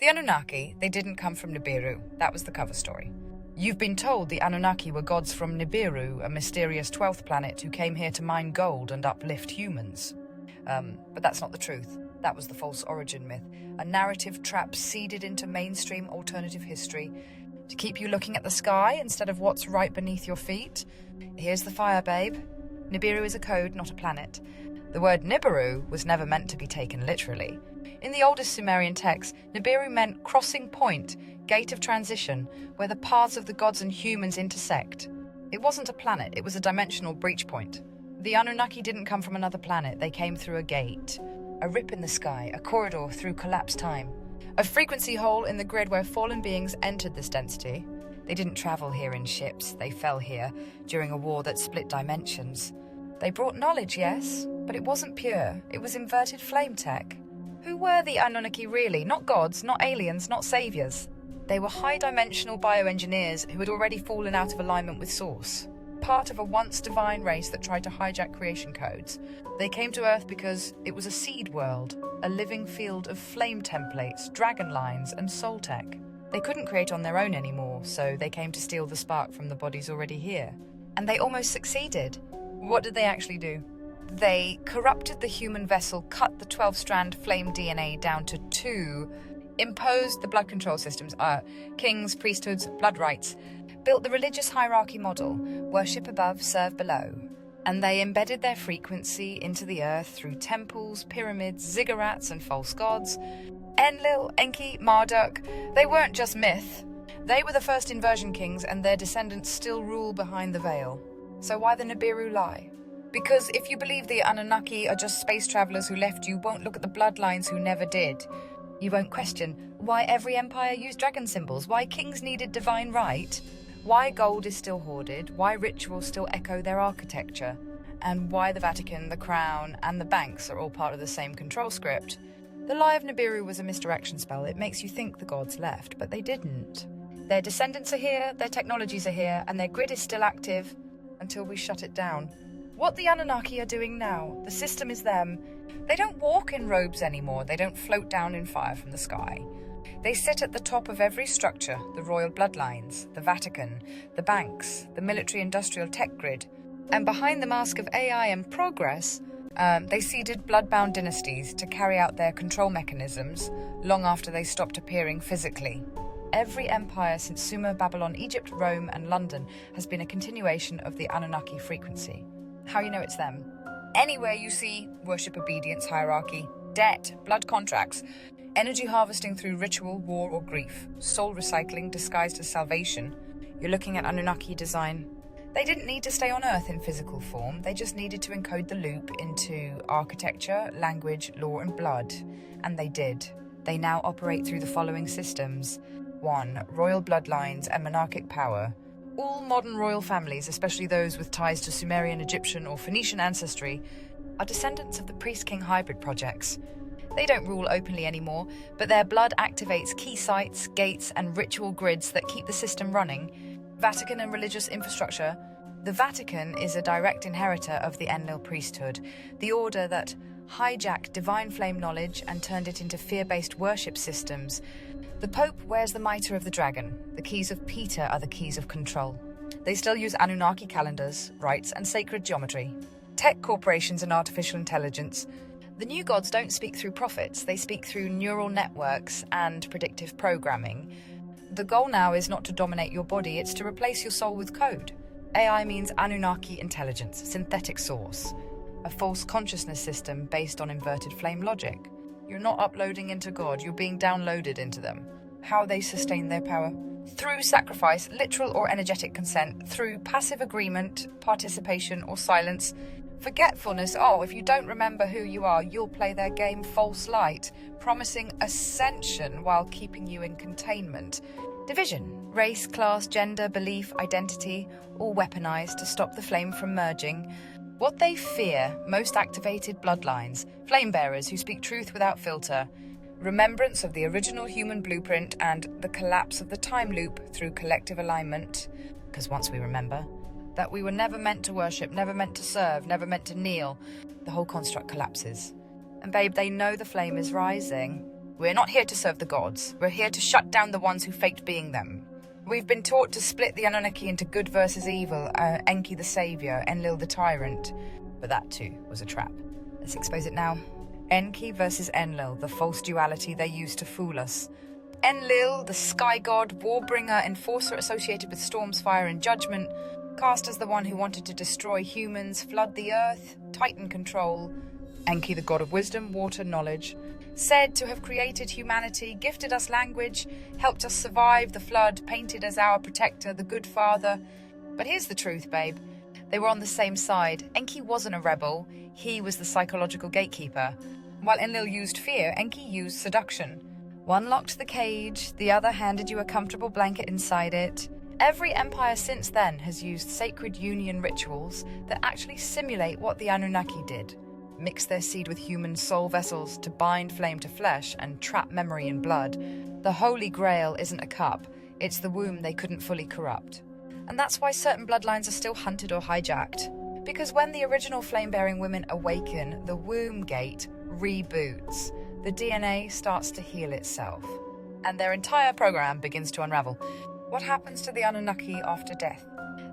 The Anunnaki, they didn't come from Nibiru. That was the cover story. You've been told the Anunnaki were gods from Nibiru, a mysterious 12th planet who came here to mine gold and uplift humans. But that's not the truth. That was the false origin myth, a narrative trap seeded into mainstream alternative history to keep you looking at the sky instead of what's right beneath your feet. Here's the fire, babe. Nibiru is a code, not a planet. The word Nibiru was never meant to be taken literally. In the oldest Sumerian texts, Nibiru meant crossing point, gate of transition, where the paths of the gods and humans intersect. It wasn't a planet, it was a dimensional breach point. The Anunnaki didn't come from another planet, they came through a gate. A rip in the sky, a corridor through collapsed time. A frequency hole in the grid where fallen beings entered this density. They didn't travel here in ships, they fell here during a war that split dimensions. They brought knowledge, yes, but it wasn't pure, it was inverted flame tech. Who were the Anunnaki really? Not gods, not aliens, not saviors. They were high-dimensional bioengineers who had already fallen out of alignment with Source. Part of a once divine race that tried to hijack creation codes. They came to Earth because it was a seed world, a living field of flame templates, dragon lines, and soul tech. They couldn't create on their own anymore, so they came to steal the spark from the bodies already here. And they almost succeeded. What did they actually do? They corrupted the human vessel, cut the 12-strand flame DNA down to 2, imposed the blood control systems, kings, priesthoods, blood rites, built the religious hierarchy model, worship above, serve below. And they embedded their frequency into the earth through temples, pyramids, ziggurats, and false gods. Enlil, Enki, Marduk, they weren't just myth. They were the first inversion kings, and their descendants still rule behind the veil. So why the Nibiru lie? Because if you believe the Anunnaki are just space travelers who left, you won't look at the bloodlines who never did. You won't question why every empire used dragon symbols, why kings needed divine right, why gold is still hoarded, why rituals still echo their architecture, and why the Vatican, the Crown, and the banks are all part of the same control script. The lie of Nibiru was a misdirection spell. It makes you think the gods left, but they didn't. Their descendants are here, their technologies are here, and their grid is still active until we shut it down. What the Anunnaki are doing now, the system is them. They don't walk in robes anymore, they don't float down in fire from the sky. They sit at the top of every structure, the royal bloodlines, the Vatican, the banks, the military-industrial tech grid. And behind the mask of AI and progress, they seeded blood-bound dynasties to carry out their control mechanisms long after they stopped appearing physically. Every empire since Sumer, Babylon, Egypt, Rome, and London has been a continuation of the Anunnaki frequency. How you know it's them? Anywhere you see worship, obedience, hierarchy, debt, blood contracts, energy harvesting through ritual, war, or grief, soul recycling disguised as salvation, you're looking at Anunnaki design. They didn't need to stay on Earth in physical form, they just needed to encode the loop into architecture, language, law, and blood. And they did. They now operate through the following systems. 1. Royal bloodlines and monarchic power. All modern royal families, especially those with ties to Sumerian, Egyptian, or Phoenician ancestry, are descendants of the priest-king hybrid projects. They don't rule openly anymore, but their blood activates key sites, gates, and ritual grids that keep the system running. Vatican and religious infrastructure. The Vatican is a direct inheritor of the Enlil priesthood, the order that hijacked divine flame knowledge and turned it into fear-based worship systems. The Pope wears the mitre of the dragon. The keys of Peter are the keys of control. They still use Anunnaki calendars, rites, and sacred geometry. Tech corporations and artificial intelligence. The new gods don't speak through prophets, they speak through neural networks and predictive programming. The goal now is not to dominate your body, it's to replace your soul with code. AI means Anunnaki intelligence, synthetic source, a false consciousness system based on inverted flame logic. You're not uploading into God, you're being downloaded into them. How they sustain their power? Through sacrifice, literal or energetic consent, through passive agreement, participation, or silence. Forgetfulness, if you don't remember who you are, you'll play their game false light, promising ascension while keeping you in containment. Division, race, class, gender, belief, identity, all weaponized to stop the flame from merging. What they fear, most activated bloodlines, flame bearers who speak truth without filter, remembrance of the original human blueprint and the collapse of the time loop through collective alignment, because once we remember that we were never meant to worship, never meant to serve, never meant to kneel, the whole construct collapses. And babe, they know the flame is rising. We're not here to serve the gods. We're here to shut down the ones who faked being them. We've been taught to split the Anunnaki into good versus evil, Enki the savior, Enlil the tyrant. But that too was a trap. Let's expose it now. Enki versus Enlil, the false duality they used to fool us. Enlil, the sky god, warbringer, enforcer associated with storms, fire, and judgment, cast as the one who wanted to destroy humans, flood the earth, tighten control. Enki, the god of wisdom, water, knowledge, said to have created humanity, gifted us language, helped us survive the flood, painted as our protector, the good father. But here's the truth, babe. They were on the same side. Enki wasn't a rebel. He was the psychological gatekeeper. While Enlil used fear, Enki used seduction. One locked the cage, the other handed you a comfortable blanket inside it. Every empire since then has used sacred union rituals that actually simulate what the Anunnaki did. Mix their seed with human soul vessels to bind flame to flesh and trap memory in blood. The Holy Grail isn't a cup, it's the womb they couldn't fully corrupt. And that's why certain bloodlines are still hunted or hijacked. Because when the original flame-bearing women awaken, the womb gate reboots. The DNA starts to heal itself, and their entire program begins to unravel. What happens to the Anunnaki after death?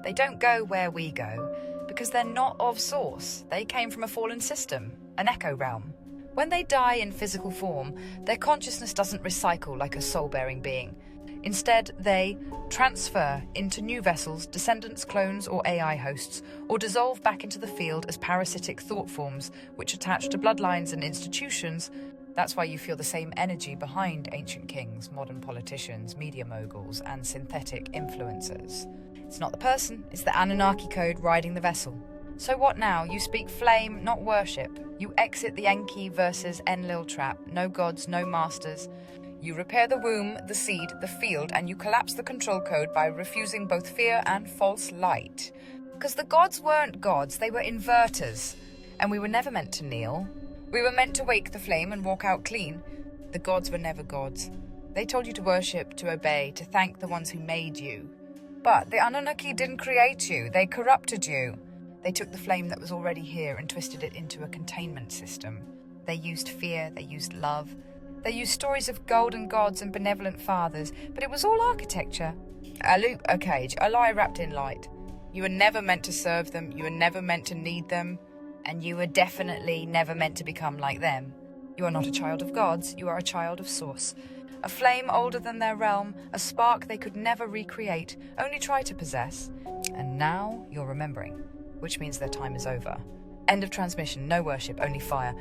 They don't go where we go, because they're not of source. They came from a fallen system, an echo realm. When they die in physical form, their consciousness doesn't recycle like a soul-bearing being. Instead, they transfer into new vessels, descendants, clones, or AI hosts, or dissolve back into the field as parasitic thought forms, which attach to bloodlines and institutions. That's why you feel the same energy behind ancient kings, modern politicians, media moguls, and synthetic influencers. It's not the person, it's the Anunnaki code riding the vessel. So what now? You speak flame, not worship. You exit the Enki versus Enlil trap. No gods, no masters. You repair the womb, the seed, the field, and you collapse the control code by refusing both fear and false light. Because the gods weren't gods, they were inverters. And we were never meant to kneel. We were meant to wake the flame and walk out clean. The gods were never gods. They told you to worship, to obey, to thank the ones who made you. But the Anunnaki didn't create you, they corrupted you. They took the flame that was already here and twisted it into a containment system. They used fear, they used love. They used stories of golden gods and benevolent fathers, but it was all architecture. A loop, a cage, a lie wrapped in light. You were never meant to serve them, you were never meant to need them, and you were definitely never meant to become like them. You are not a child of gods, you are a child of source. A flame older than their realm, a spark they could never recreate, only try to possess. And now you're remembering, which means their time is over. End of transmission, no worship, only fire.